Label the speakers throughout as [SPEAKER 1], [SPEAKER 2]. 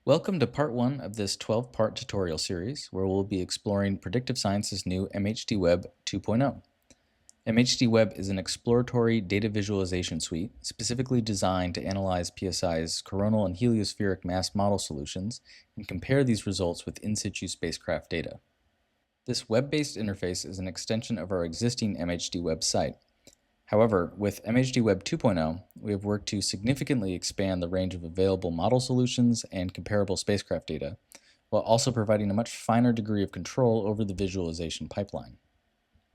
[SPEAKER 1] Welcome to part 1 of this 12-part tutorial series where we'll be exploring Predictive Science's new MHDweb 2.0. MHDweb is an exploratory data visualization suite specifically designed to analyze PSI's coronal and heliospheric mass model solutions and compare these results with in-situ spacecraft data. This web-based interface is an extension of our existing MHDweb site. However, with MHDweb 2.0, we have worked to significantly expand the range of available model solutions and comparable spacecraft data, while also providing a much finer degree of control over the visualization pipeline.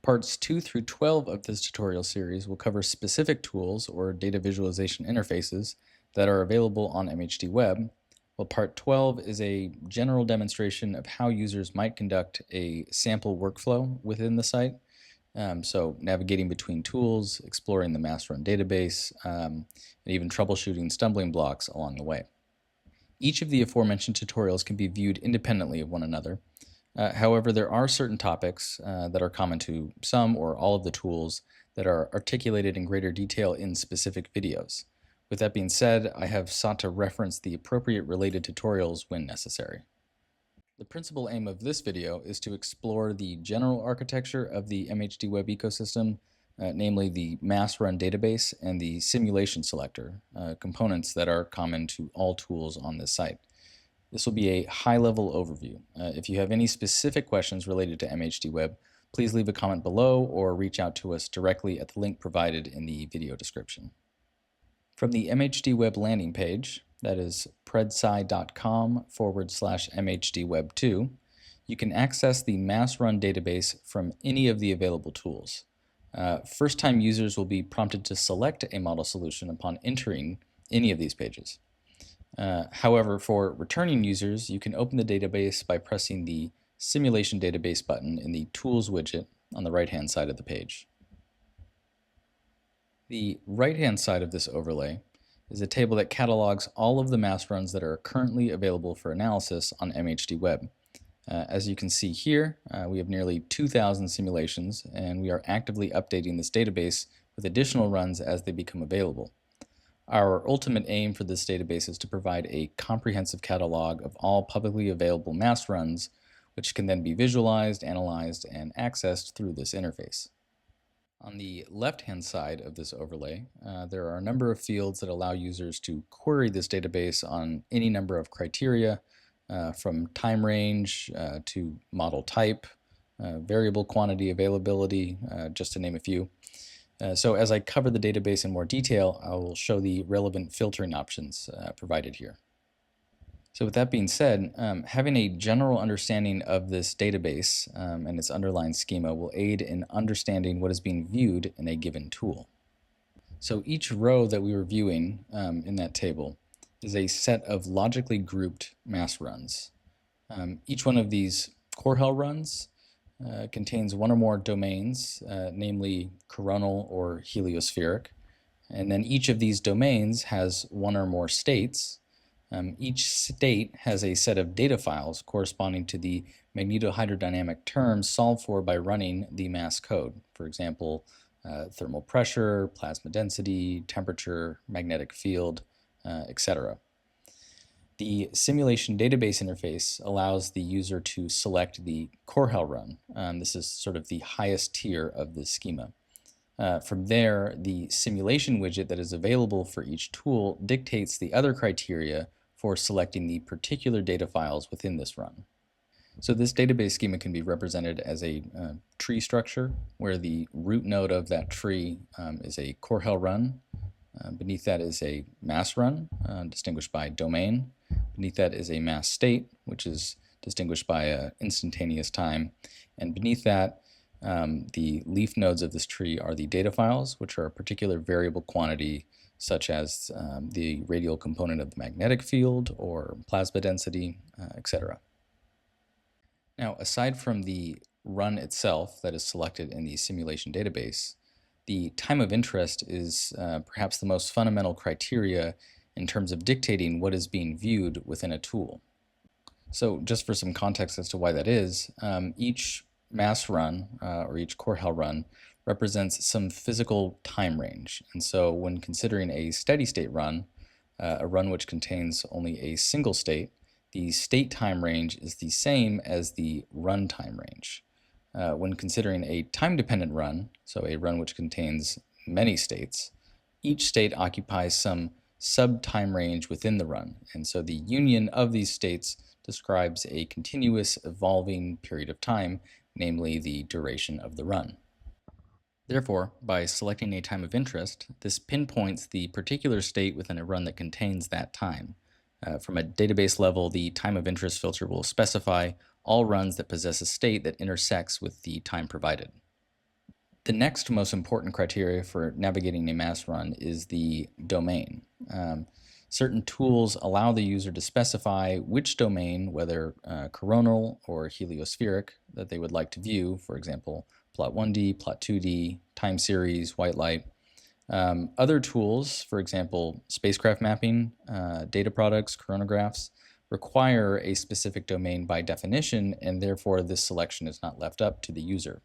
[SPEAKER 1] Parts 2 through 12 of this tutorial series will cover specific tools or data visualization interfaces that are available on MHDweb, while Part 12 is a general demonstration of how users might conduct a sample workflow within the site. So navigating between tools, exploring the mass run database, and even troubleshooting stumbling blocks along the way. Each of the aforementioned tutorials can be viewed independently of one another. However, there are certain topics that are common to some or all of the tools that are articulated in greater detail in specific videos. With that being said, I have sought to reference the appropriate related tutorials when necessary. The principal aim of this video is to explore the general architecture of the MHDweb ecosystem, namely the mass run database and the simulation selector, components that are common to all tools on this site. This will be a high-level overview. If you have any specific questions related to MHDweb, please leave a comment below or reach out to us directly at the link provided in the video description. From the MHDweb landing page, that is predsci.com/MHDweb2, you can access the mass run database from any of the available tools. First-time users will be prompted to select a model solution upon entering any of these pages. However, for returning users, you can open the database by pressing the Simulation Database button in the Tools widget on the right-hand side of the page. The right-hand side of this overlay is a table that catalogs all of the mass runs that are currently available for analysis on MHDweb. As you can see here, we have nearly 2,000 simulations, and we are actively updating this database with additional runs as they become available. Our ultimate aim for this database is to provide a comprehensive catalog of all publicly available mass runs, which can then be visualized, analyzed, and accessed through this interface. On the left-hand side of this overlay, there are a number of fields that allow users to query this database on any number of criteria, from time range to model type, variable quantity availability, just to name a few. So as I cover the database in more detail, I will show the relevant filtering options provided here. So with that being said, having a general understanding of this database and its underlying schema will aid in understanding what is being viewed in a given tool. So each row that we were viewing in that table is a set of logically grouped mass runs. Each one of these core-hell runs contains one or more domains, namely coronal or heliospheric, and then each of these domains has one or more states. Each state has a set of data files corresponding to the magnetohydrodynamic terms solved for by running the mass code. For example, thermal pressure, plasma density, temperature, magnetic field, etc. The simulation database interface allows the user to select the core-hell run. This is sort of the highest tier of the schema. From there, the simulation widget that is available for each tool dictates the other criteria for selecting the particular data files within this run. So this database schema can be represented as a tree structure, where the root node of that tree is a core-hell run. Beneath that is a mass run, distinguished by domain. Beneath that is a mass state, which is distinguished by instantaneous time. And beneath that, the leaf nodes of this tree are the data files, which are a particular variable quantity, such as the radial component of the magnetic field or plasma density, etc. Now, aside from the run itself that is selected in the simulation database, the time of interest is perhaps the most fundamental criteria in terms of dictating what is being viewed within a tool. So just for some context as to why that is, each mass run or each core-hell run represents some physical time range. And so when considering a steady state run, a run which contains only a single state, the state time range is the same as the run time range. When considering a time-dependent run, so a run which contains many states, each state occupies some sub-time range within the run, and so the union of these states describes a continuous evolving period of time, namely the duration of the run. Therefore, by selecting a time of interest, this pinpoints the particular state within a run that contains that time. From a database level, the time of interest filter will specify all runs that possess a state that intersects with the time provided. The next most important criteria for navigating a mass run is the domain. Certain tools allow the user to specify which domain, whether coronal or heliospheric, that they would like to view, for example, plot 1D, plot 2D, time series, white light. Other tools, for example, spacecraft mapping, data products, coronagraphs, require a specific domain by definition, and therefore this selection is not left up to the user.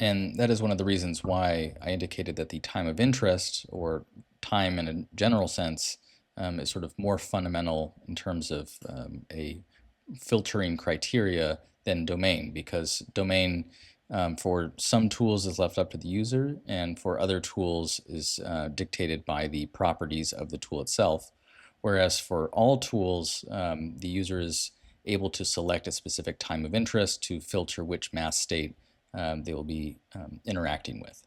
[SPEAKER 1] And that is one of the reasons why I indicated that the time of interest, or time in a general sense, is sort of more fundamental in terms of a filtering criteria than domain, because domain for some tools is left up to the user, and for other tools is dictated by the properties of the tool itself. Whereas for all tools, the user is able to select a specific time of interest to filter which mass state they will be interacting with.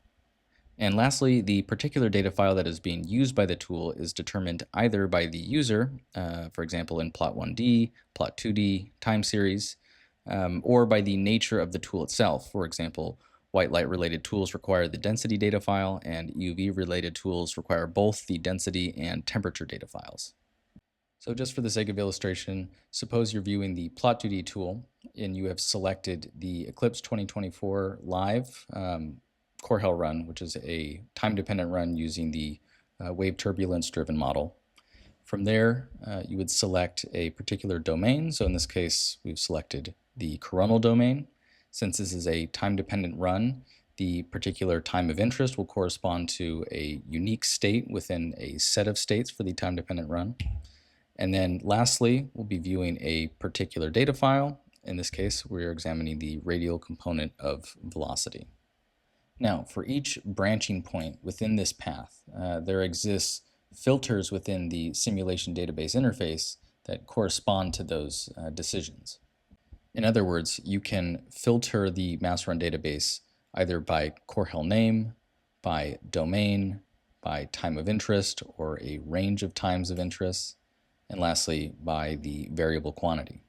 [SPEAKER 1] And lastly, the particular data file that is being used by the tool is determined either by the user, for example in plot 1D, plot 2D, time series, or by the nature of the tool itself. For example, white light related tools require the density data file, and UV related tools require both the density and temperature data files. So just for the sake of illustration, suppose you're viewing the plot2D tool and you have selected the Eclipse 2024 live Corehell run, which is a time-dependent run using the wave turbulence driven model. From there, you would select a particular domain. So in this case, we've selected the coronal domain. Since this is a time-dependent run, the particular time of interest will correspond to a unique state within a set of states for the time-dependent run. And then lastly, we'll be viewing a particular data file. In this case, we're examining the radial component of velocity. Now, for each branching point within this path, there exists filters within the simulation database interface that correspond to those decisions. In other words, you can filter the mass run database either by Corehell name, by domain, by time of interest or a range of times of interest, and lastly, by the variable quantity.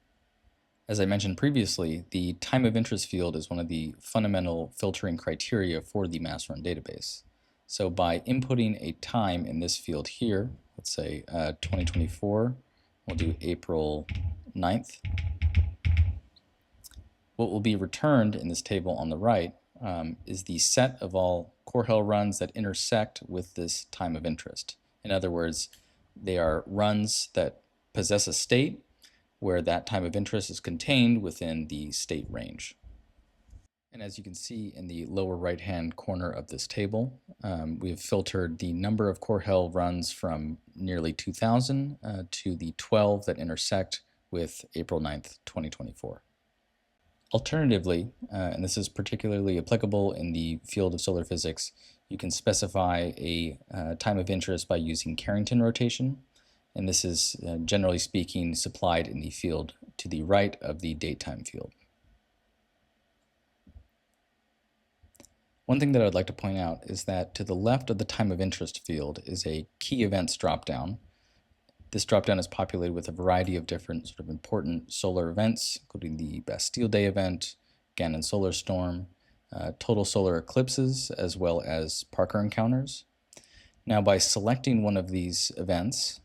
[SPEAKER 1] As I mentioned previously, the time of interest field is one of the fundamental filtering criteria for the mass run database. So by inputting a time in this field here, let's say 2024, we'll do April 9th. What will be returned in this table on the right is the set of all Corehell runs that intersect with this time of interest. In other words, they are runs that possess a state where that time of interest is contained within the state range. And as you can see in the lower right-hand corner of this table, we have filtered the number of Corehell runs from nearly 2,000 to the 12 that intersect with April 9th, 2024. Alternatively, and this is particularly applicable in the field of solar physics, you can specify a time of interest by using Carrington rotation, and this is generally speaking supplied in the field to the right of the datetime field. One thing that I would like to point out is that to the left of the time of interest field is a key events dropdown. This dropdown is populated with a variety of different sort of important solar events, including the Bastille Day event, Gannon solar storm, total solar eclipses, as well as Parker encounters. Now, by selecting one of these events,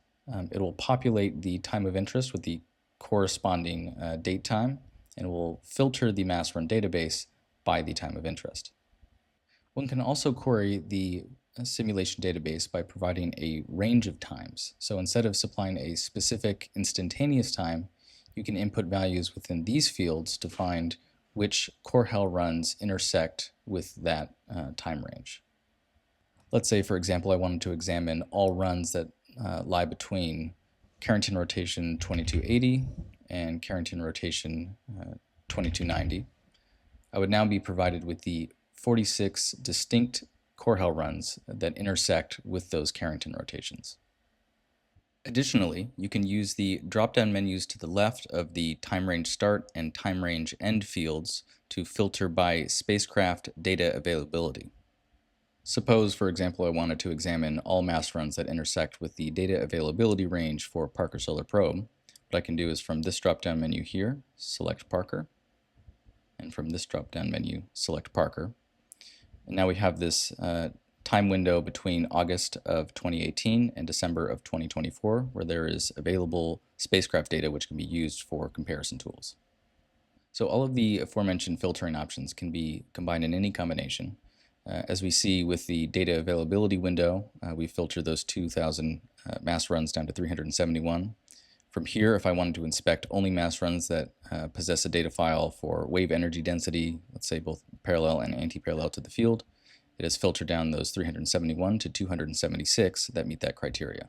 [SPEAKER 1] it will populate the time of interest with the corresponding date time, and will filter the mass run database by the time of interest. One can also query the simulation database by providing a range of times. So instead of supplying a specific instantaneous time, you can input values within these fields to find which Corehell runs intersect with that time range. Let's say, for example, I wanted to examine all runs that lie between Carrington rotation 2280 and Carrington rotation 2290, I would now be provided with the 46 distinct Core-Hell runs that intersect with those Carrington rotations. Additionally, you can use the drop-down menus to the left of the time range start and time range end fields to filter by spacecraft data availability. Suppose, for example, I wanted to examine all mass runs that intersect with the data availability range for Parker Solar Probe. What I can do is from this drop-down menu here, select Parker, and from this drop-down menu, select Parker. And now we have this time window between August of 2018 and December of 2024, where there is available spacecraft data which can be used for comparison tools. So all of the aforementioned filtering options can be combined in any combination. As we see with the data availability window, we filter those 2,000 mass runs down to 371. From here, if I wanted to inspect only mass runs that possess a data file for wave energy density, let's say both parallel and anti-parallel to the field, it has filtered down those 371 to 276 that meet that criteria.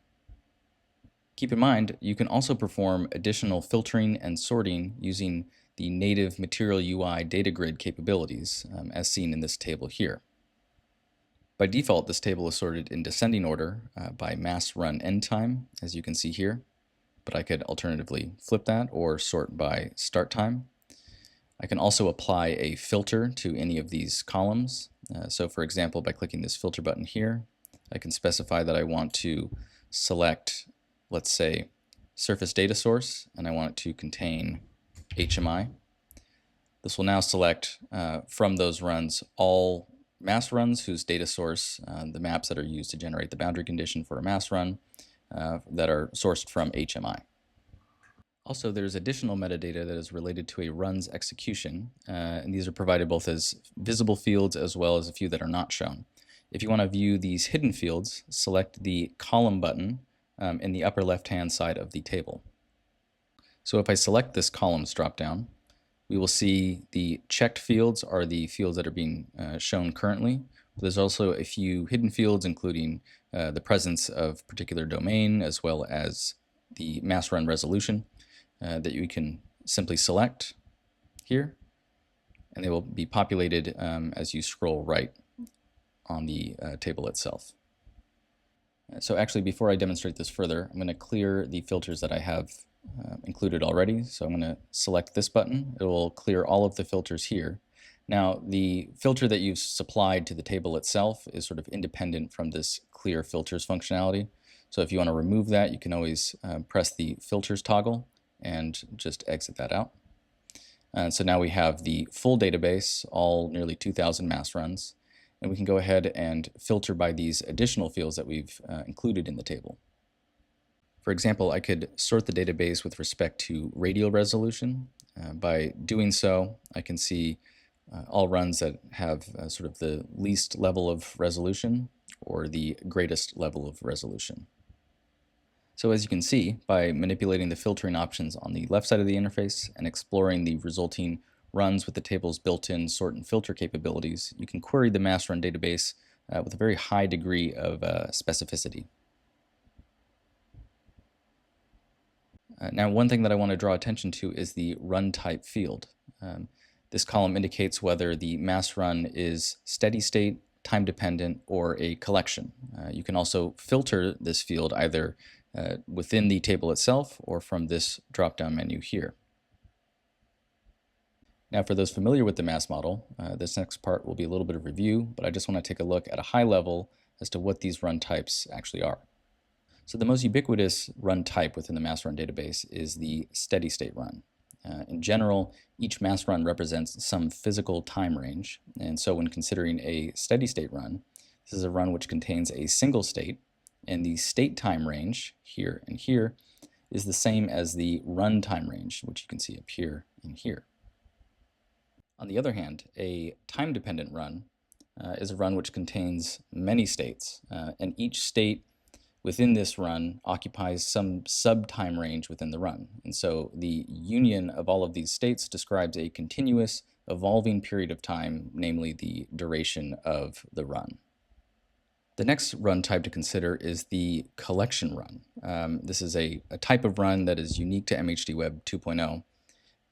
[SPEAKER 1] Keep in mind, you can also perform additional filtering and sorting using the native Material UI data grid capabilities, as seen in this table here. By default, this table is sorted in descending order by mass run end time, as you can see here, but I could alternatively flip that or sort by start time. I can also apply a filter to any of these columns. So for example, by clicking this filter button here, I can specify that I want to select, let's say, surface data source, and I want it to contain HMI. This will now select from those runs all mass runs whose data source, the maps that are used to generate the boundary condition for a mass run, that are sourced from HMI. Also, there's additional metadata that is related to a run's execution, and these are provided both as visible fields as well as a few that are not shown. If you want to view these hidden fields, select the column button in the upper left-hand side of the table. So if I select this columns dropdown, we will see the checked fields are the fields that are being shown currently. There's also a few hidden fields, including the presence of particular domain as well as the mass run resolution that you can simply select here, and they will be populated as you scroll right on the table itself. So actually, before I demonstrate this further, I'm going to clear the filters that I have included already. So I'm going to select this button. It will clear all of the filters here. Now, the filter that you've supplied to the table itself is sort of independent from this clear filters functionality. So if you want to remove that, you can always press the filters toggle and just exit that out. And so now we have the full database, all nearly 2,000 mass runs, and we can go ahead and filter by these additional fields that we've included in the table. For example, I could sort the database with respect to radial resolution. By doing so, I can see all runs that have sort of the least level of resolution or the greatest level of resolution. So as you can see, by manipulating the filtering options on the left side of the interface and exploring the resulting runs with the table's built-in sort and filter capabilities, you can query the mass run database with a very high degree of specificity. Now, one thing that I want to draw attention to is the run type field. This column indicates whether the mass run is steady state, time dependent, or a collection. You can also filter this field either within the table itself or from this drop-down menu here. Now, for those familiar with the mass model, this next part will be a little bit of review, but I just want to take a look at a high level as to what these run types actually are. So the most ubiquitous run type within the mass run database is the steady state run. In general, each mass run represents some physical time range, and so when considering a steady state run, this is a run which contains a single state, and the state time range here and here is the same as the run time range, which you can see up here and here. On the other hand, a time-dependent run is a run which contains many states, and each state within this run occupies some sub-time range within the run. And so the union of all of these states describes a continuous, evolving period of time, namely the duration of the run. The next run type to consider is the collection run. This is a type of run that is unique to MHDweb 2.0.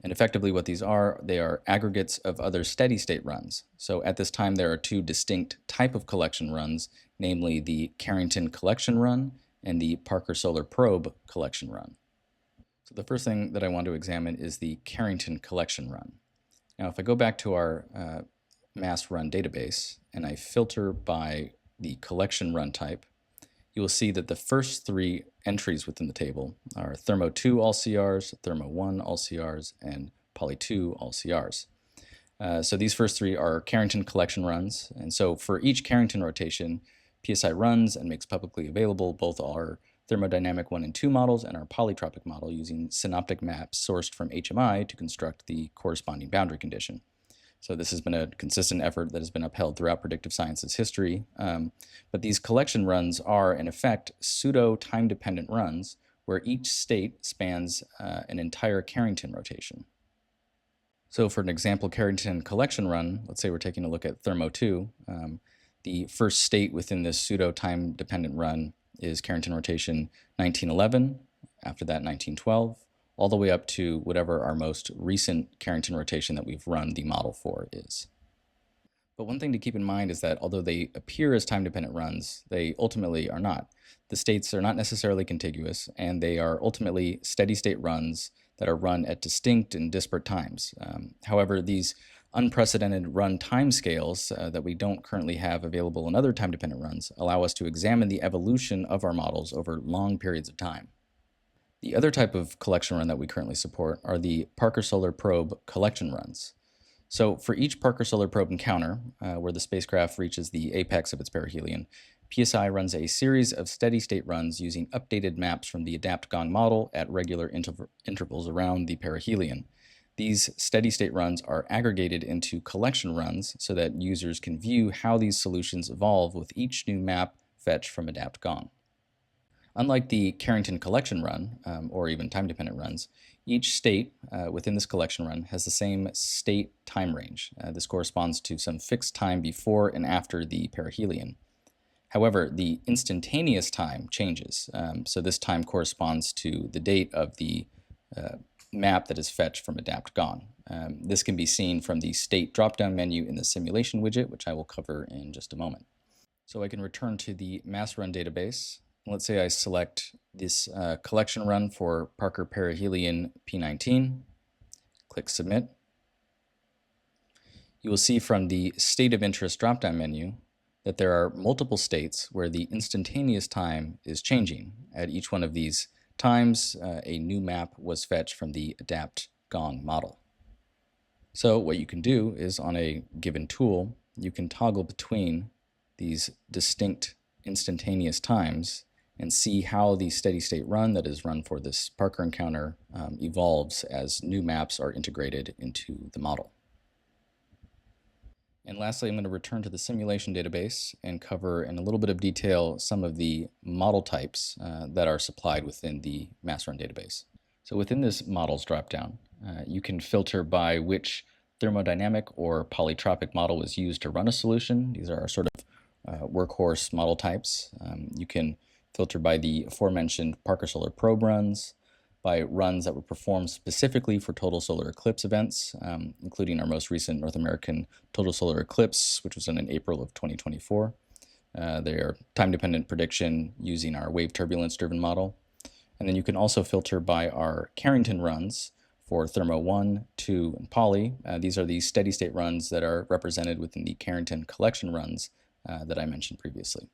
[SPEAKER 1] And effectively what these are, they are aggregates of other steady state runs. So at this time there are two distinct type of collection runs, namely the Carrington collection run and the Parker Solar Probe collection run. So the first thing that I want to examine is the Carrington collection run. Now if I go back to our mass run database and I filter by the collection run type, you will see that the first three entries within the table are Thermo2 all CRs, Thermo1 all CRs, and Poly2 all CRs. So these first three are Carrington collection runs, and so for each Carrington rotation, PSI runs and makes publicly available both our thermodynamic 1 and 2 models and our polytropic model using synoptic maps sourced from HMI to construct the corresponding boundary condition. So this has been a consistent effort that has been upheld throughout predictive science's history. But these collection runs are, in effect, pseudo time-dependent runs where each state spans an entire Carrington rotation. So for an example Carrington collection run, let's say we're taking a look at Thermo2. The first state within this pseudo time-dependent run is Carrington rotation 1911, after that 1912, all the way up to whatever our most recent Carrington rotation that we've run the model for is. But one thing to keep in mind is that although they appear as time-dependent runs, they ultimately are not. The states are not necessarily contiguous, and they are ultimately steady-state runs that are run at distinct and disparate times. However, these unprecedented run timescales that we don't currently have available in other time-dependent runs allow us to examine the evolution of our models over long periods of time. The other type of collection run that we currently support are the Parker Solar Probe collection runs. So for each Parker Solar Probe encounter, where the spacecraft reaches the apex of its perihelion, PSI runs a series of steady-state runs using updated maps from the AdaptGONG model at regular intervals around the perihelion. These steady-state runs are aggregated into collection runs so that users can view how these solutions evolve with each new map fetched from AdaptGONG. Unlike the Carrington collection run, or even time-dependent runs, each state within this collection run has the same state time range. This corresponds to some fixed time before and after the perihelion. However, the instantaneous time changes, so this time corresponds to the date of the map that is fetched from AdaptGONG. This can be seen from the state drop-down menu in the simulation widget, which I will cover in just a moment. So I can return to the mass run database. Let's say I select this collection run for Parker perihelion P19, click Submit. You will see from the State of Interest drop-down menu that there are multiple states where the instantaneous time is changing. At each one of these times, a new map was fetched from the AdaptGONG model. So what you can do is on a given tool, you can toggle between these distinct instantaneous times and see how the steady state run that is run for this Parker encounter evolves as new maps are integrated into the model. And lastly, I'm going to return to the simulation database and cover in a little bit of detail some of the model types that are supplied within the mass run database. So within this models dropdown, you can filter by which thermodynamic or polytropic model was used to run a solution. These are our sort of workhorse model types. You can filter by the aforementioned Parker Solar Probe runs, by runs that were performed specifically for total solar eclipse events, including our most recent North American total solar eclipse, which was in April of 2024. They are time-dependent prediction using our wave turbulence-driven model. And then you can also filter by our Carrington runs for Thermo 1, 2, and Poly. These are the steady-state runs that are represented within the Carrington collection runs that I mentioned previously.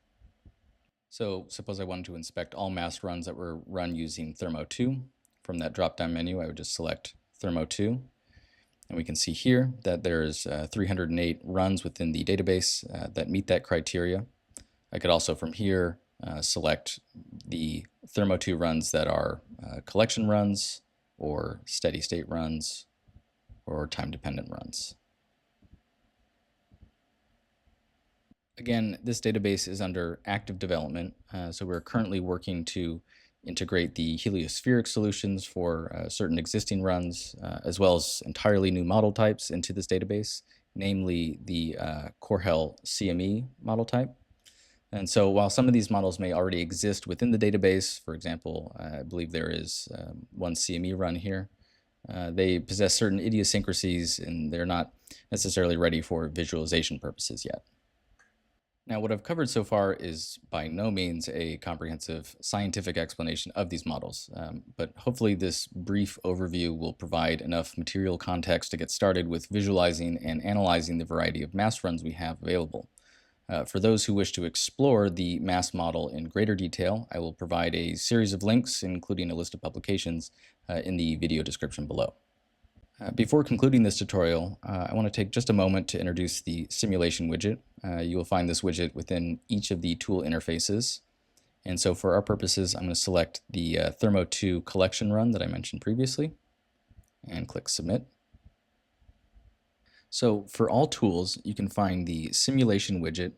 [SPEAKER 1] So suppose I wanted to inspect all mass runs that were run using Thermo 2. From that drop-down menu, I would just select Thermo 2. And we can see here that there's 308 runs within the database that meet that criteria. I could also from here select the Thermo 2 runs that are collection runs, or steady-state runs, or time-dependent runs. Again, this database is under active development, so we're currently working to integrate the heliospheric solutions for certain existing runs, as well as entirely new model types into this database, namely the Corhell CME model type. And so while some of these models may already exist within the database, for example, I believe there is one CME run here, they possess certain idiosyncrasies and they're not necessarily ready for visualization purposes yet. Now, what I've covered so far is by no means a comprehensive scientific explanation of these models, but hopefully this brief overview will provide enough material context to get started with visualizing and analyzing the variety of mass runs we have available. For those who wish to explore the mass model in greater detail, I will provide a series of links, including a list of publications, in the video description below. Before concluding this tutorial, I want to take just a moment to introduce the simulation widget. You will find this widget within each of the tool interfaces. And so for our purposes, I'm going to select the Thermo 2 collection run that I mentioned previously and click Submit. So for all tools, you can find the simulation widget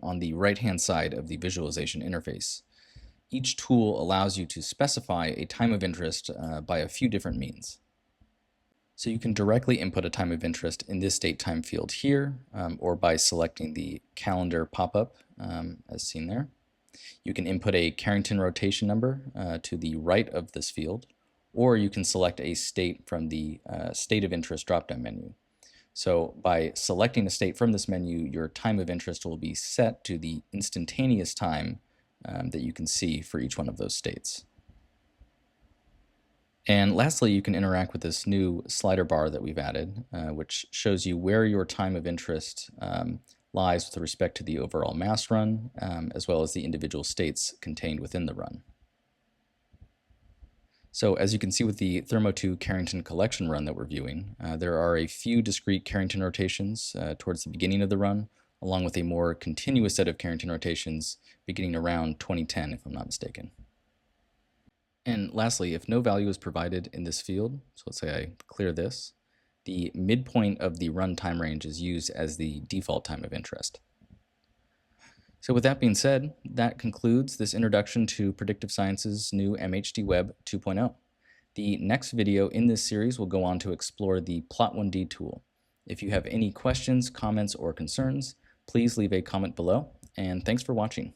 [SPEAKER 1] on the right-hand side of the visualization interface. Each tool allows you to specify a time of interest by a few different means. So you can directly input a time of interest in this date time field here, or by selecting the calendar pop-up as seen there. You can input a Carrington rotation number to the right of this field, or you can select a state from the state of interest drop-down menu. So by selecting a state from this menu, your time of interest will be set to the instantaneous time that you can see for each one of those states. And lastly, you can interact with this new slider bar that we've added, which shows you where your time of interest lies with respect to the overall mass run, as well as the individual states contained within the run. So as you can see with the Thermo 2 Carrington collection run that we're viewing, there are a few discrete Carrington rotations towards the beginning of the run, along with a more continuous set of Carrington rotations beginning around 2010, if I'm not mistaken. And lastly, if no value is provided in this field, so let's say I clear this, the midpoint of the run time range is used as the default time of interest. So with that being said, that concludes this introduction to Predictive Science's new MHDweb 2.0. The next video in this series will go on to explore the Plot1D tool. If you have any questions, comments, or concerns, please leave a comment below, and thanks for watching.